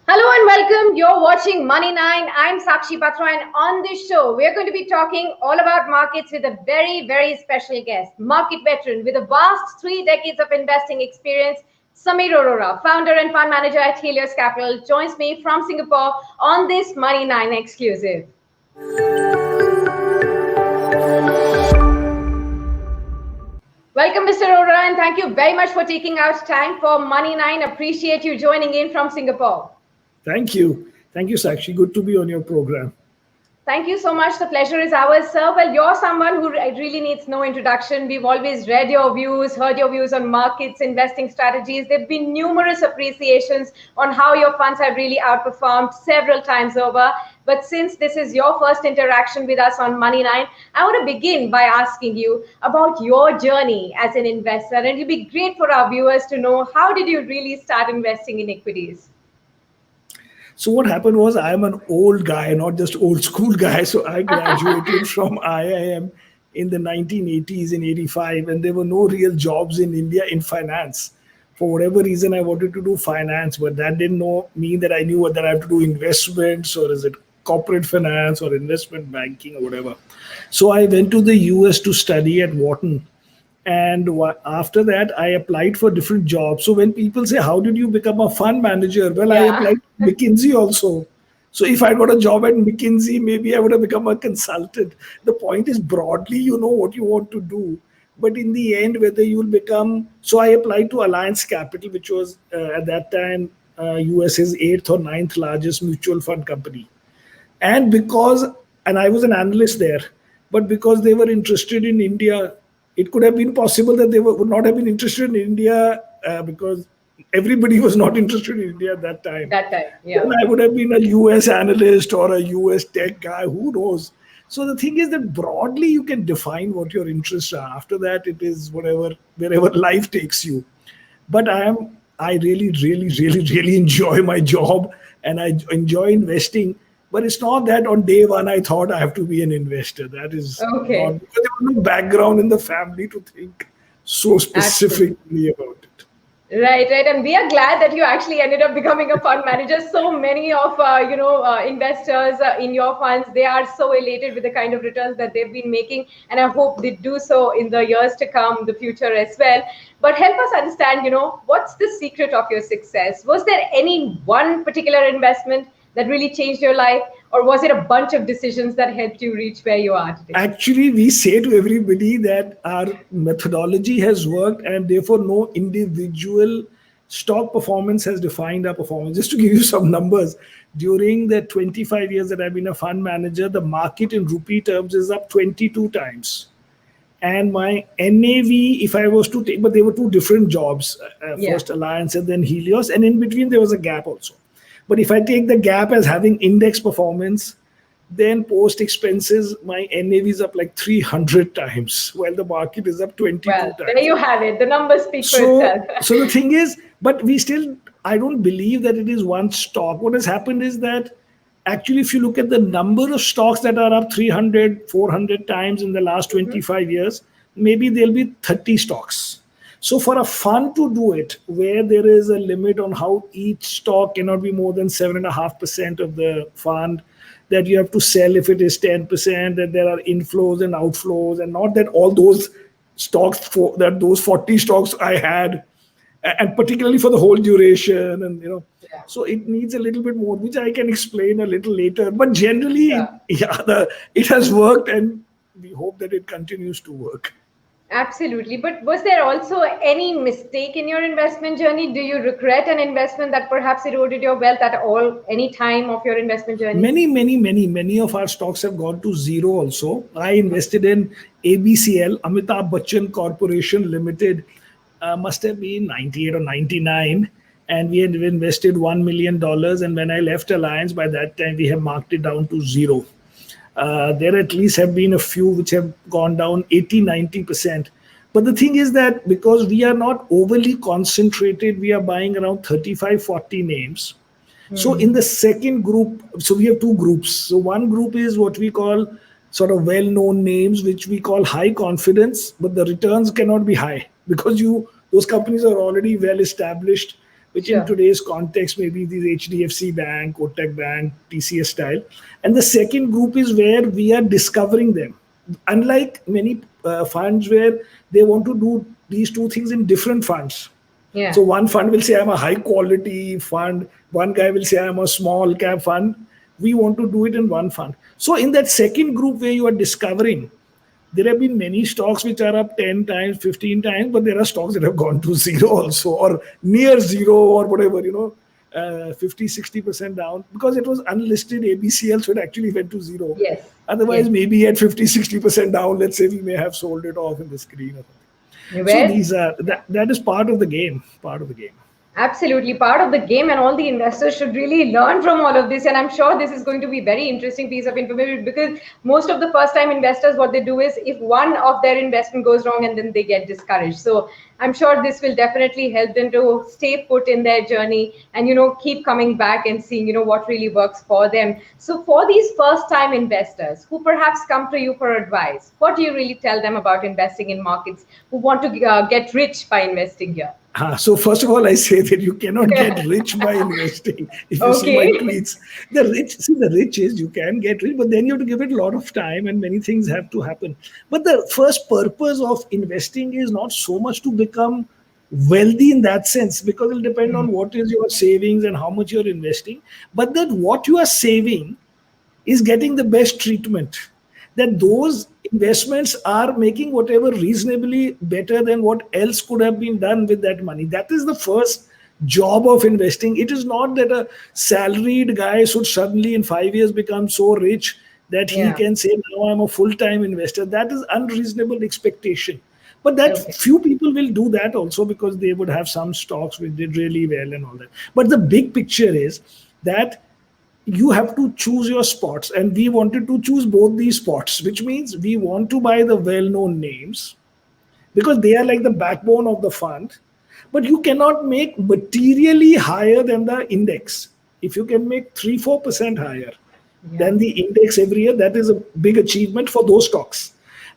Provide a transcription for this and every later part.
Hello and welcome. You're watching Money 9. I'm Sakshi Patra, and on this show, we're going to be talking all about markets with a very, very special guest, market veteran with a vast 3 decades of investing experience. Samir Arora, founder and fund manager at Helios Capital, joins me from Singapore on this Money 9 exclusive. Welcome, Mr. Arora, and thank you very much for taking out time for Money 9. Appreciate you joining in from Singapore. Thank you. Thank you, Sakshi. Good to be on your program. Thank you so much. The pleasure is ours, sir. Well, you're someone who really needs no introduction. We've always read your views, heard your views on markets, investing strategies. There have been numerous appreciations on how your funds have really outperformed several times over. But since this is your first interaction with us on Money 9, I want to begin by asking you about your journey as an investor. And it'll be great for our viewers to know, how did you really start investing in equities? So what happened was, I'm an old guy, not just old school guy. So I graduated from IIM in the 1980s, in 85, and there were no real jobs in India in finance. For whatever reason, I wanted to do finance, but that didn't mean that I knew whether I have to do investments, or is it corporate finance or investment banking or whatever. So I went to the US to study at Wharton. And after that, I applied for different jobs. So when people say, how did you become a fund manager? Well, I applied to McKinsey also. So if I got a job at McKinsey, maybe I would have become a consultant. The point is, broadly, you know what you want to do. But in the end, whether you will become... So I applied to Alliance Capital, which was at that time US's 8th or 9th largest mutual fund company. And I was an analyst there, but because they were interested in India, it could have been possible that they would not have been interested in India because everybody was not interested in India at that time. Yeah. Then I would have been a US analyst or a US tech guy, who knows. So the thing is that broadly you can define what your interests are. After that, it is wherever life takes you. But I really enjoy my job, and I enjoy investing. But it's not that on day one I thought I have to be an investor. That is not, because there was no background in the family to think so specifically about it. Right. And we are glad that you actually ended up becoming a fund manager. So many of investors in your funds, they are so elated with the kind of returns that they've been making, and I hope they do so in the years to come, the future as well. But help us understand, what's the secret of your success? Was there any one particular investment that really changed your life, or was it a bunch of decisions that helped you reach where you are today? Actually, we say to everybody that our methodology has worked, and therefore no individual stock performance has defined our performance. Just to give you some numbers, during the 25 years that I've been a fund manager, the market in rupee terms is up 22 times. And my NAV, if I was to take, but there were two different jobs, first Alliance and then Helios, and in between there was a gap also. But if I take the gap as having index performance, then post expenses, my NAV is up like 300 times, while the market is up 22 times. There you have it. The numbers speak for itself. So the thing is, but I don't believe that it is one stock. What has happened is that actually, if you look at the number of stocks that are up 300, 400 times in the last 25 years, maybe there'll be 30 stocks. So for a fund to do it, where there is a limit on how each stock cannot be more than 7.5% of the fund, that you have to sell if it is 10%, that there are inflows and outflows, and not that all those stocks, those 40 stocks I had, and particularly for the whole duration, and so it needs a little bit more, which I can explain a little later. But generally, it has worked, and we hope that it continues to work. Absolutely. But was there also any mistake in your investment journey? Do you regret an investment that perhaps eroded your wealth at any time of your investment journey? Many of our stocks have gone to zero also. I invested in ABCL, Amitabh Bachchan Corporation Limited, must have been 98 or 99. And we had invested $1 million. And when I left Alliance, by that time, we have marked it down to zero. There at least have been a few which have gone down 80-90%. But the thing is that because we are not overly concentrated, we are buying around 35-40 names. So in the second group, so we have two groups. So one group is what we call sort of well-known names, which we call high confidence, but the returns cannot be high because those companies are already well established. which in Sure. today's context maybe these HDFC Bank, Kotak Bank, TCS style. And the second group is where we are discovering them. Unlike many funds where they want to do these two things in different funds. Yeah. So one fund will say I'm a high quality fund. One guy will say I'm a small cap fund. We want to do it in one fund. So in that second group where you are discovering, there have been many stocks which are up 10 times, 15 times, but there are stocks that have gone to zero also, or near zero, or whatever, 50, 60% down, because it was unlisted ABCL, so it actually went to zero. Yes. Otherwise, Yes. maybe at 50, 60% down, let's say we may have sold it off in the screen or something. So Well, these are that is part of the game, part of the game. absolutely part of the game, and all the investors should really learn from all of this. And I'm sure this is going to be very interesting piece of information, because most of the first time investors, what they do is, if one of their investment goes wrong, and then they get discouraged. So I'm sure this will definitely help them to stay put in their journey, and keep coming back and seeing what really works for them. So for these first time investors who perhaps come to you for advice, what do you really tell them about investing in markets, who want to get rich by investing here? So first of all, I say that you cannot get rich by investing. If you see my Okay. tweets, the rich is you can get rich, but then you have to give it a lot of time and many things have to happen. But the first purpose of investing is not so much to become wealthy in that sense, because it'll depend on what is your savings and how much you're investing. But that what you are saving is getting the best treatment, that those investments are making whatever reasonably better than what else could have been done with that money. That is the first job of investing. It is not that a salaried guy should suddenly in 5 years become so rich that he Yeah. can say, now I'm a full-time investor. That is unreasonable expectation. But that Okay. few people will do that also, because they would have some stocks which did really well and all that. But the big picture is that you have to choose your spots, and we wanted to choose both these spots, which means we want to buy the well-known names because they are like the backbone of the fund. But you cannot make materially higher than the index. If you can make 3-4% higher Yeah. than the index every year, that is a big achievement for those stocks.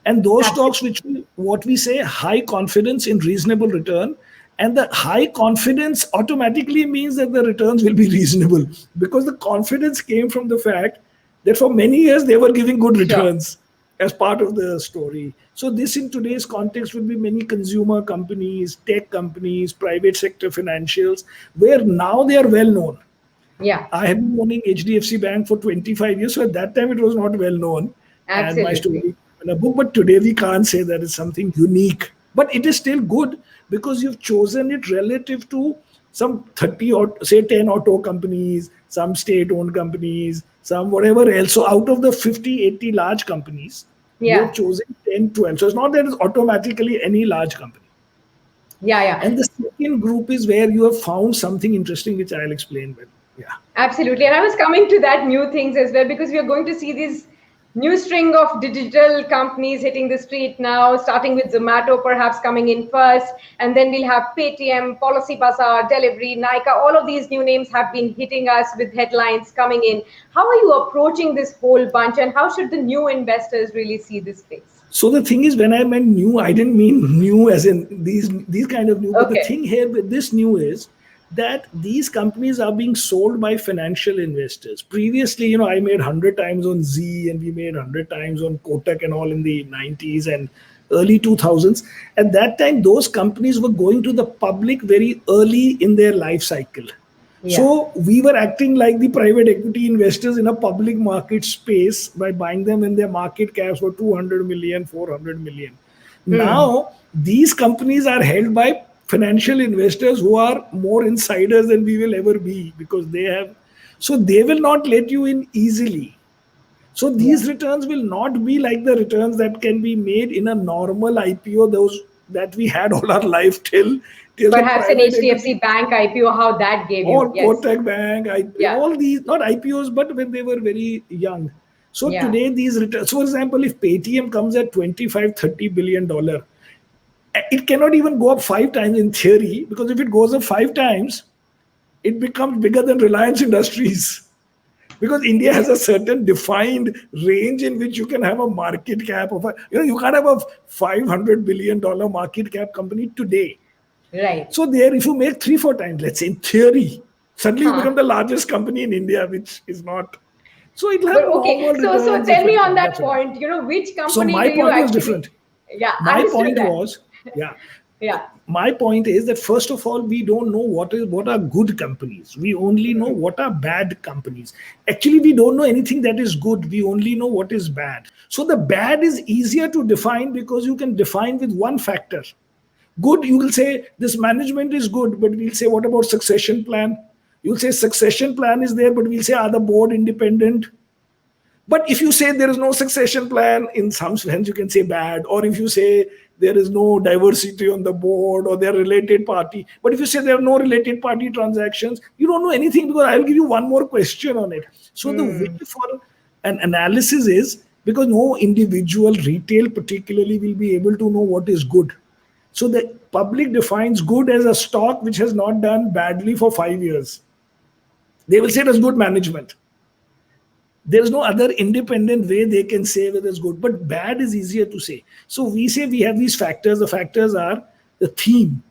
And those stocks Absolutely. which what we say high confidence in reasonable return, and the high confidence automatically means that the returns will be reasonable, because the confidence came from the fact that for many years they were giving good Sure. returns as part of the story. So this in today's context would be many consumer companies, tech companies, private sector financials, where now they are well known. Yeah. I have been owning HDFC Bank for 25 years, so at that time it was not well known, and my Absolutely. story in a book. But today we can't say that it's something unique, but it is still good because you've chosen it relative to some 30 or say 10 auto companies, some state-owned companies, some whatever else. So out of the 50, 80 large companies, you have Yeah. chosen 10, 12. So it's not that it's automatically any large company. Yeah. Yeah. And the second group is where you have found something interesting, which I'll explain well. Yeah. Absolutely. And I was coming to that new things as well, because we are going to see this new string of digital companies hitting the street now, starting with Zomato perhaps coming in first. And then we'll have Paytm, Policy Bazaar, Delivery, Nykaa. All of these new names have been hitting us with headlines coming in. How are you approaching this whole bunch, and how should the new investors really see this space? So the thing is, when I meant new, I didn't mean new as in these kind of new. But the Okay. thing here with this new is that these companies are being sold by financial investors. Previously, I made 100 times on Z, and we made 100 times on Kotak and all in the 90s and early 2000s. At that time, those companies were going to the public very early in their life cycle. Yeah. So we were acting like the private equity investors in a public market space by buying them when their market caps were 200 million, 400 million. Hmm. Now, these companies are held by financial investors who are more insiders than we will ever be, because they have, so they will not let you in easily. So Yeah. these returns will not be like the returns that can be made in a normal IPO, those that we had all our life till the Perhaps an private HDFC equity Bank IPO, how that gave you. or Yes. Kotak Bank, Yeah. all these, not IPOs, but when they were very young. So Yeah. today these returns, so for example, if Paytm comes at 25, $30 billion, it cannot even go up 5 times in theory, because if it goes up 5 times, it becomes bigger than Reliance Industries. Because India has a certain defined range in which you can have a market cap of, you can't have a $500 billion market cap company today. Right. So there, if you make 3-4 times, let's say in theory, suddenly you Huh. become the largest company in India, which is not. So it'll have But okay, normal so returns tell if me it on comes. that That's what. point, which So company my do you point was actually? different. Yeah, My understood point that. was, yeah. Yeah. My point is that first of all, we don't know what are good companies. We only know what are bad companies. Actually, we don't know anything that is good. We only know what is bad. So the bad is easier to define because you can define with one factor. Good, you will say this management is good, but we'll say what about succession plan? You'll say succession plan is there, but we'll say are the board independent? But if you say there is no succession plan, in some sense you can say bad. Or if you say there is no diversity on the board or they're related party. But if you say there are no related party transactions, you don't know anything because I'll give you one more question on it. So the way for an analysis is because no individual retail particularly will be able to know what is good. So the public defines good as a stock which has not done badly for 5 years. They will say it as good management. There's no other independent way they can say whether it's good, but bad is easier to say. So we say we have these factors. The factors are the theme.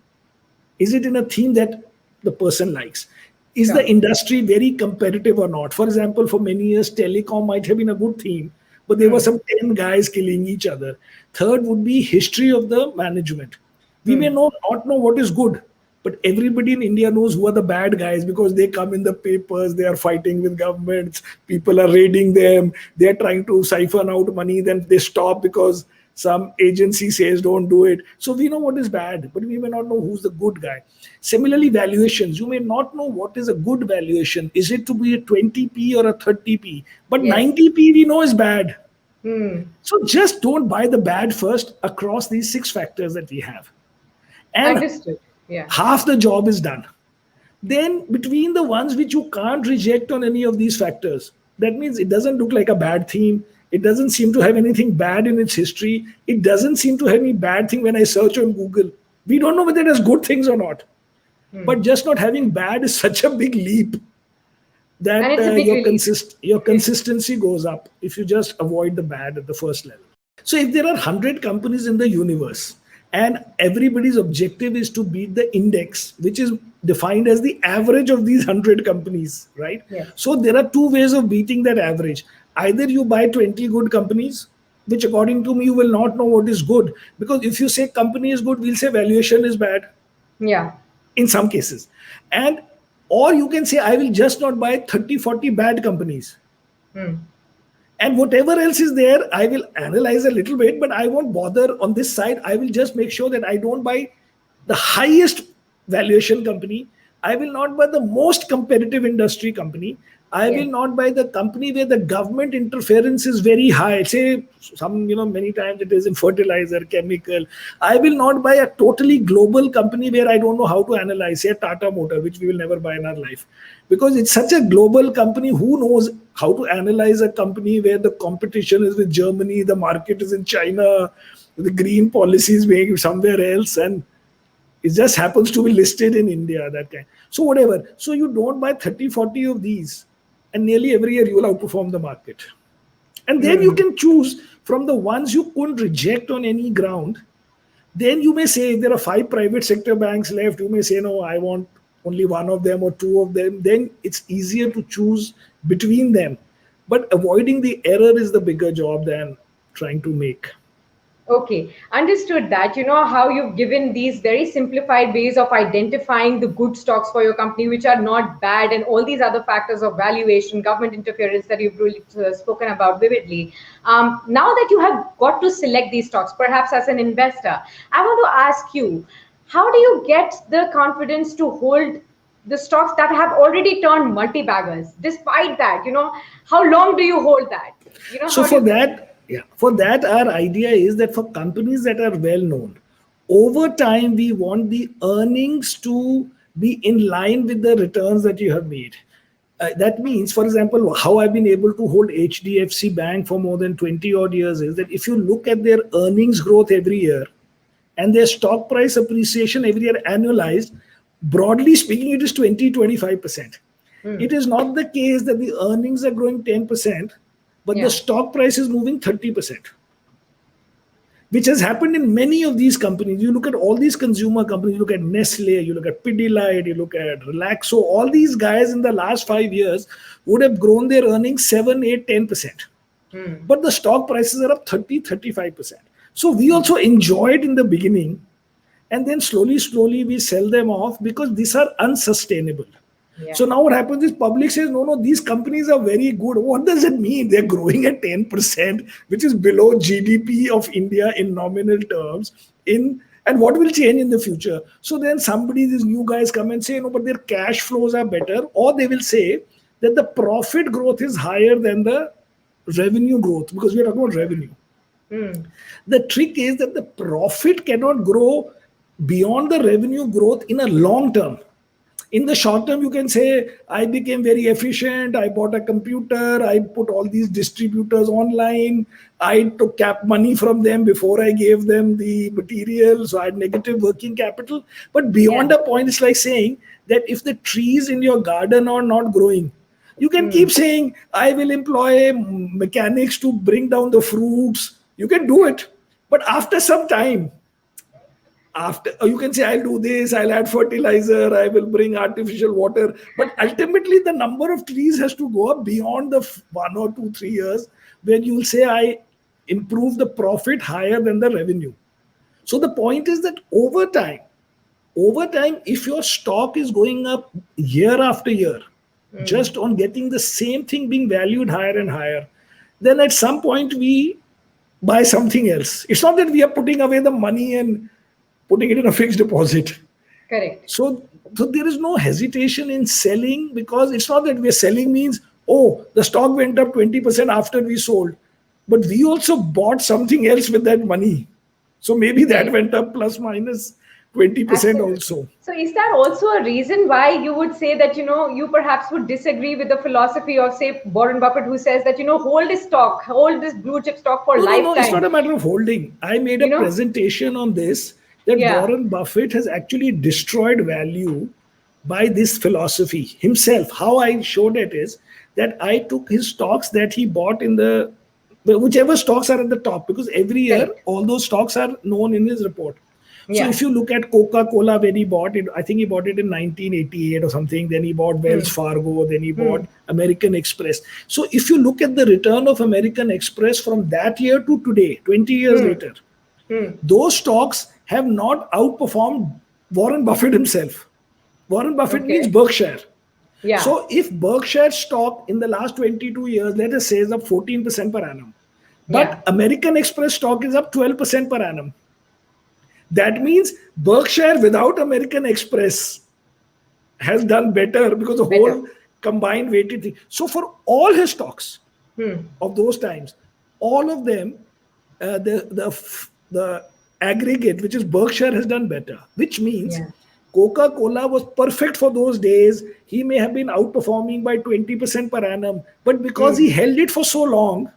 Is it in a theme that the person likes? Is the Sure. industry very competitive or not? For example, for many years, telecom might have been a good theme, but there were Hmm. some 10 guys killing each other. Third would be history of the management. We may not know what is good, but everybody in India knows who are the bad guys because they come in the papers, they are fighting with governments, people are raiding them, they are trying to siphon out money, then they stop because some agency says don't do it. So we know what is bad, but we may not know who's the good guy. Similarly, valuations. You may not know what is a good valuation. Is it to be a 20p or a 30p? But Yes. 90p we know is bad. Hmm. So just don't buy the bad first across these 6 factors that we have. And Understood. Yeah. half the job is done. Then between the ones which you can't reject on any of these factors, that means it doesn't look like a bad theme. It doesn't seem to have anything bad in its history. It doesn't seem to have any bad thing when I search on Google. We don't know whether it has good things or not. But just not having bad is such a big leap And that it's a big relief. your consistency goes up if you just avoid the bad at the first level. So if there are 100 companies in the universe and everybody's objective is to beat the index, which is defined as the average of these 100 companies, right? Yes. So there are two ways of beating that average. Either you buy 20 good companies, which according to me you will not know what is good, because if you say company is good, we'll say valuation is bad Yeah. in some cases. And or you can say I will just not buy 30-40 bad companies, Hmm. and whatever else is there I will analyze a little bit, but I won't bother on this side. I will just make sure that I don't buy the highest valuation company. I will not buy the most competitive industry company. I will Yes. not buy the company where the government interference is very high. Say some, many times it is in fertilizer, chemical. I will not buy a totally global company where I don't know how to analyze, say Tata Motor, which we will never buy in our life. Because it's such a global company, who knows how to analyze a company where the competition is with Germany, the market is in China, the green policies being somewhere else, and it just happens to be listed in India, that kind. So whatever. So you don't buy 30-40 of these, and nearly every year you will outperform the market. And then you can choose from the ones you couldn't reject on any ground. Then you may say, if there are 5 private sector banks left, you may say, no, I want only one of them or 2 of them. Then it's easier to choose between them. But avoiding the error is the bigger job than trying to make. Okay, understood that. You know how you've given these very simplified ways of identifying the good stocks for your company, which are not bad, and all these other factors of valuation, government interference that you've really spoken about vividly. Now that you have got to select these stocks, perhaps as an investor, I want to ask you, how do you get the confidence to hold the stocks that have already turned multi-baggers? Despite that, how long do you hold that? So How do for you get? that, yeah, for that, our idea is that for companies that are well known, over time we want the earnings to be in line with the returns that you have made. That means, for example, how I've been able to hold HDFC Bank for more than 20 odd years is that if you look at their earnings growth every year and their stock price appreciation every year annualized, broadly speaking, it is 20-25%. It is not the case that the earnings are growing 10%, but the Yeah. stock price is moving 30%. which has happened in many of these companies. You look at all these consumer companies, you look at Nestle, you look at Pidilite, you look at Relaxo, all these guys in the last 5 years would have grown their earnings 7, 8, 10%. But the stock prices are up 30, 35%. So we also enjoy it in the beginning, and then slowly we sell them off because these are unsustainable. Yeah. So now what happens is public says, no, these companies are very good. What does it mean? They're growing at 10%, which is below GDP of India in nominal terms. And what will change in the future? So then these new guys come and say, no, but their cash flows are better. Or they will say that the profit growth is higher than the revenue growth, because we are talking about revenue. The trick is that the profit cannot grow beyond the revenue growth in a long term. In the short term, you can say, I became very efficient, I bought a computer, I put all these distributors online, I took cap money from them before I gave them the material, so I had negative working capital. But beyond a point, it's like saying that if the trees in your garden are not growing, you can keep saying, I will employ mechanics to bring down the fruits. You can do it. But after some time, you can say, I'll do this, I'll add fertilizer, I will bring artificial water. But ultimately, the number of trees has to go up beyond the 1 or 2, 3 years, where you will say, I improve the profit higher than the revenue. So the point is that over time, if your stock is going up year after year, just on getting the same thing being valued higher and higher, then at some point we buy something else. It's not that we are putting away the money and putting it in a fixed deposit. Correct. So there is no hesitation in selling, because it's not that we're selling means, oh, the stock went up 20% after we sold, but we also bought something else with that money. So maybe that went up plus minus 20% Absolutely. also. So is that also a reason why you would say that, you perhaps would disagree with the philosophy of, say, Warren Buffett, who says that, hold this stock, hold this blue chip stock for lifetime? No, it's not a matter of holding. I made a presentation on this, that Warren Buffett has actually destroyed value by this philosophy himself. How I showed it is that I took his stocks that he bought in whichever stocks are at the top, because every year all those stocks are known in his report. So if you look at Coca-Cola, when he bought it, I think he bought it in 1988 or something. Then he bought Wells Fargo. Then he bought American Express. So if you look at the return of American Express from that year to today, 20 years later, those stocks have not outperformed Warren Buffett himself. Warren Buffett means Berkshire. Yeah. So if Berkshire stock in the last 22 years, let us say, is up 14% per annum, but American Express stock is up 12% per annum, that means Berkshire without American Express has done better, because the whole combined weighted thing. So for all his stocks of those times, all of them, the aggregate, which is Berkshire, has done better, which means Coca-Cola was perfect for those days. He may have been outperforming by 20% per annum, but because he held it for so long,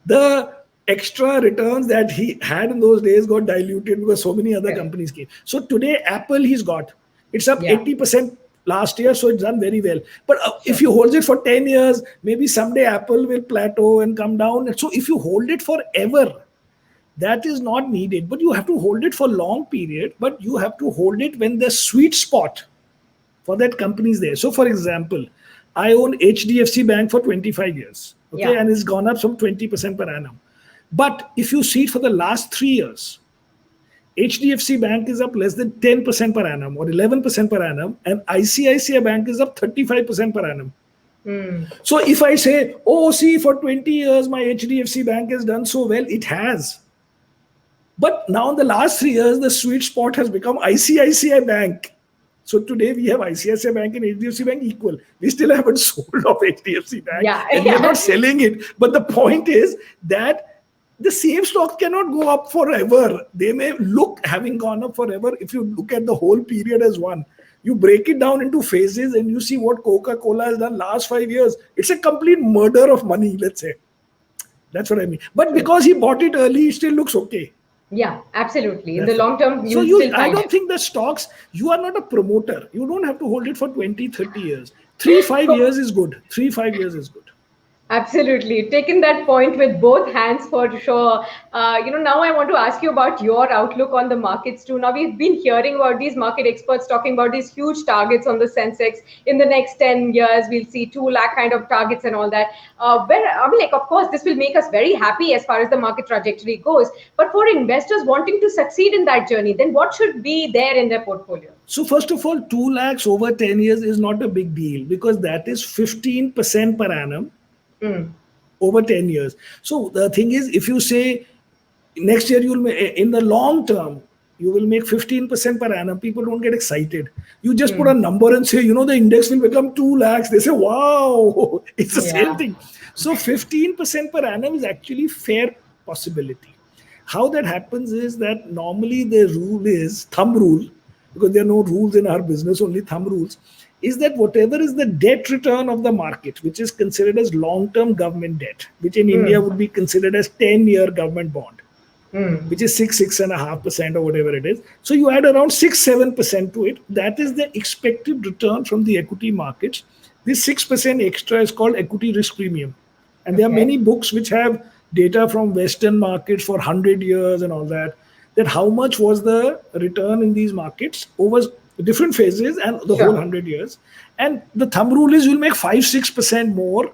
the extra returns that he had in those days got diluted because so many other companies came. So today, Apple, it's up 80% last year, so it's done very well. But if you hold it for 10 years, maybe someday Apple will plateau and come down. And so if you hold it forever, that is not needed. But you have to hold it for long period, but you have to hold it when the sweet spot for that company is there. So for example, I own HDFC Bank for 25 years, and it's gone up some 20% per annum. But if you see it for the last 3 years, HDFC Bank is up less than 10% per annum or 11% per annum, and ICICI Bank is up 35% per annum. So if I say, oh, see, for 20 years, my HDFC Bank has done so well, it has. But now in the last 3 years, the sweet spot has become ICICI Bank. So today we have ICICI Bank and HDFC Bank equal. We still haven't sold off HDFC Bank, and we're not selling it. But the point is that the same stock cannot go up forever. They may look having gone up forever. If you look at the whole period as one, you break it down into phases and you see what Coca-Cola has done last 5 years. It's a complete murder of money, let's say. That's what I mean. But because he bought it early, it still looks okay. Yeah, absolutely. In the long term, I don't think the stocks, you are not a promoter. You don't have to hold it for 20, 30 years. 3-5 years is good. 3-5 years is good. Absolutely. Taken that point with both hands for sure. Now I want to ask you about your outlook on the markets too. Now we've been hearing about these market experts talking about these huge targets on the Sensex. In the next 10 years, we'll see 2 lakh kind of targets and all that. Of course, this will make us very happy as far as the market trajectory goes. But for investors wanting to succeed in that journey, then what should be there in their portfolio? So first of all, 2 lakhs over 10 years is not a big deal because that is 15% per annum Mm. over 10 years. So the thing is, if you say next year you'll make, in the long term, you will make 15% per annum, people don't get excited. You just put a number and say, the index will become 2 lakhs. They say, wow, it's the same Yeah. thing. So 15% per annum is actually fair possibility. How that happens is that normally the rule is thumb rule, because there are no rules in our business, only thumb rules, is that whatever is the debt return of the market, which is considered as long-term government debt, which in India Mm. would be considered as 10-year government bond, Mm. which is 6.5% or whatever it is. So you add around 6-7% to it. That is the expected return from the equity markets. This 6% extra is called equity risk premium. And there are Okay. many books which have data from Western markets for 100 years and all that how much was the return in these markets over different phases and the whole Sure. 100 years. And the thumb rule is you'll make 5-6% more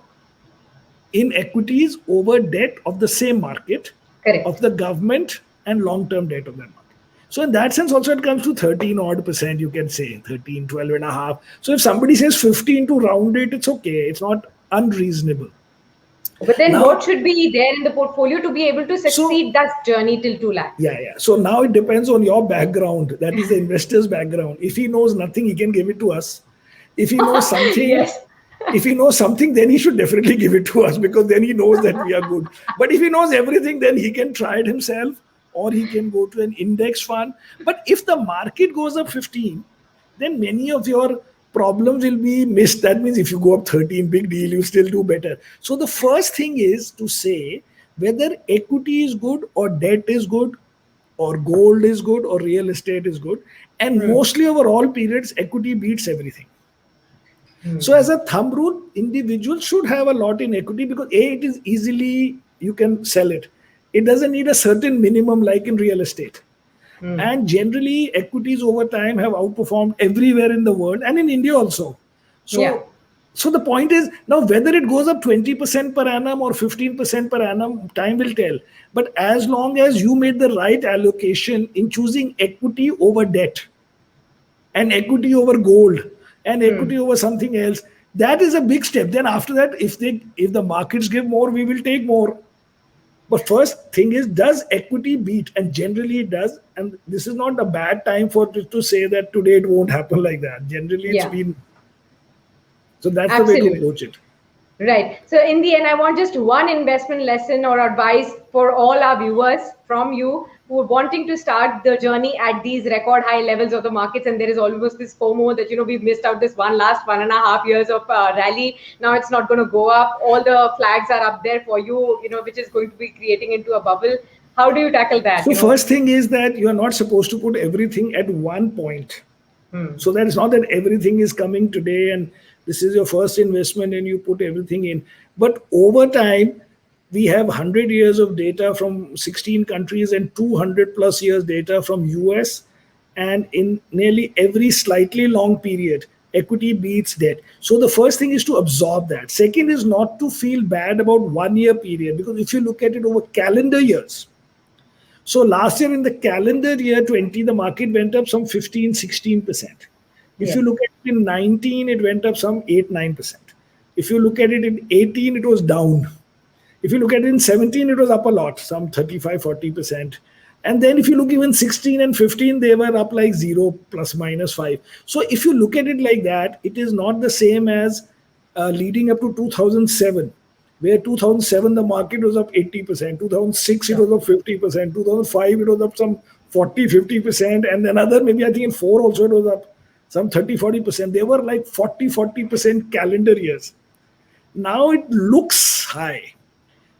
in equities over debt of the same market, of Correct. the government and long-term debt of that market. So in that sense, also it comes to 13 odd percent, you can say 13, 12 and a half. So if somebody says 15 to round it, it's okay. It's not unreasonable. But then Now, what should be there in the portfolio to be able to so succeed that journey till 2 lakhs? yeah. So now it depends on your background. That is the investor's background. If he knows nothing, he can give it to us. If he knows something, Yes. if he knows something, then he should definitely give it to us because then he knows that we are good. But if he knows everything, then he can try it himself or he can go to an index fund. But if the market goes up 15, then many of your problems will be missed. That means if you go up 13, big deal, you still do better. So the first thing is to say whether equity is good or debt is good or gold is good or real estate is good. And Hmm. mostly over all periods, equity beats everything. So as a thumb rule, individuals should have a lot in equity because it is easily, you can sell it. It doesn't need a certain minimum like in real estate. Hmm. And generally, equities over time have outperformed everywhere in the world and in India also. Yeah. So the point is now whether it goes up 20% per annum or 15% per annum, time will tell. But as long as you made the right allocation in choosing equity over debt, and equity over gold and Hmm. equity over something else, that is a big step. Then after that, if the markets give more, we will take more. But first thing is, does equity beat? And generally it does. And this is not a bad time for to say that today it won't happen like that. Generally it's Yeah. been, so that's the way to Absolutely. approach it. Right. So in the end, I want just one investment lesson or advice for all our viewers from you who are wanting to start the journey at these record high levels of the markets. And there is almost this FOMO that, we've missed out this last 1.5 years of rally. Now it's not going to go up. All the flags are up there for you, which is going to be creating into a bubble. How do you tackle that? So first thing is that you are not supposed to put everything at one point. Hmm. So that is not that everything is coming today and this is your first investment and you put everything in. But over time, we have 100 years of data from 16 countries and 200 plus years data from US. And in nearly every slightly long period, equity beats debt. So the first thing is to absorb that. Second is not to feel bad about 1 year period, because if you look at it over calendar years, so last year in the calendar year 20, the market went up some 15, 16%. If you Yes. look at it in 19, it went up some 8, 9%. If you look at it in 18, it was down. If you look at it in 17, it was up a lot, some 35, 40%. And then if you look even 16 and 15, they were up like 0 plus minus 5. So if you look at it like that, it is not the same as leading up to 2007, where 2007 the market was up 80%, 2006 it Sure. was up 50%, 2005 it was up some 40, 50%, and another maybe I think in 4 also it was up some 30, 40%. They were like 40, 40% calendar years. Now it looks high Yeah.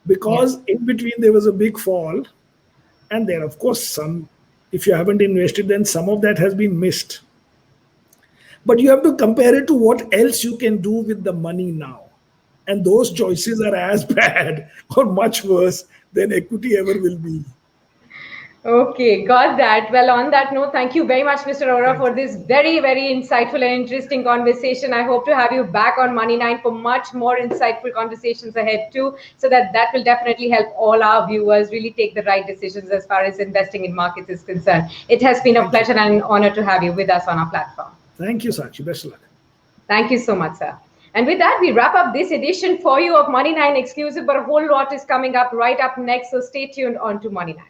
because in between there was a big fall, and there of course some, if you haven't invested, then some of that has been missed. But you have to compare it to what else you can do with the money now. And those choices are as bad or much worse than equity ever will be. Okay, got that. Well, on that note, thank you very much, Mr. Arora, Thank for this very, very insightful and interesting conversation. I hope to have you back on Money9 for much more insightful conversations ahead too, so that will definitely help all our viewers really take the right decisions as far as investing in markets is concerned. It has been a pleasure and an honor to have you with us on our platform. Thank you, Sakshi. Best of luck. Thank you so much, sir. And with that, we wrap up this edition for you of Money9 Exclusive, but a whole lot is coming up right up next, so stay tuned on to Money9.